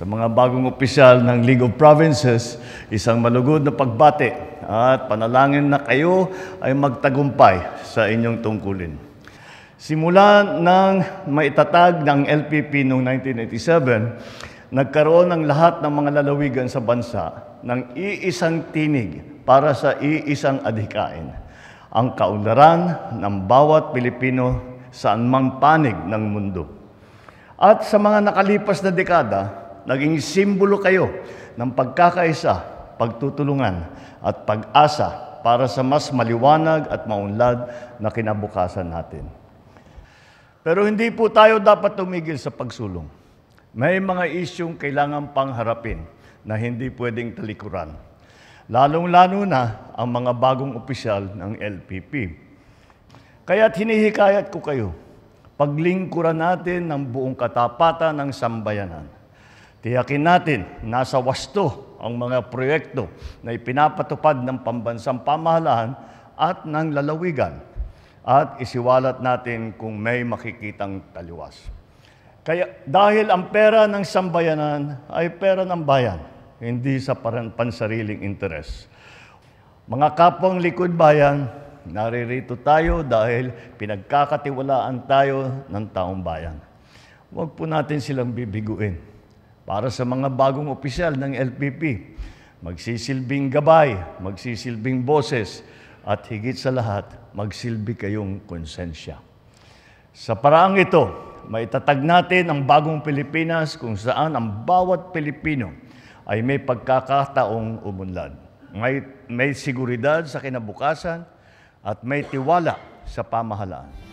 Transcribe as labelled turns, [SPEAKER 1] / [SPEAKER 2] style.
[SPEAKER 1] Sa mga bagong opisyal ng League of Provinces, isang malugod na pagbati at panalangin na kayo ay magtagumpay sa inyong tungkulin. Simula nang maitatag ng LPP noong 1987, nagkaroon ng lahat ng mga lalawigan sa bansa ng iisang tinig para sa iisang adhikain, ang kaunlaran ng bawat Pilipino sa anumang panig ng mundo. At sa mga nakalipas na dekada, naging simbolo kayo ng pagkakaisa, pagtutulungan at pag-asa para sa mas maliwanag at maunlad na kinabukasan natin. Pero hindi po tayo dapat tumigil sa pagsulong. May mga isyong kailangan pang harapin na hindi pwedeng talikuran. Lalong-lalo na ang mga bagong opisyal ng LPP. Kaya't hinihikayat ko kayo, paglingkuran natin ng buong katapatan ng sambayanan. Tiyakin natin nasa wasto ang mga proyekto na ipinapatupad ng pambansang pamahalaan at ng lalawigan at isiwalat natin kung may makikitang taliwas. Kaya dahil ang pera ng sambayanan ay pera ng bayan, hindi sa pansariling interes. Mga kapwang likod bayan, naririto tayo dahil pinagkakatiwalaan tayo ng taong bayan. Huwag po natin silang bibiguin. Para sa mga bagong opisyal ng LPP, magsisilbing gabay, magsisilbing boses, at higit sa lahat, magsilbi kayong konsensya. Sa paraang ito, maitatag natin ang bagong Pilipinas kung saan ang bawat Pilipino ay may pagkakataong umunlad. May seguridad sa kinabukasan at may tiwala sa pamahalaan.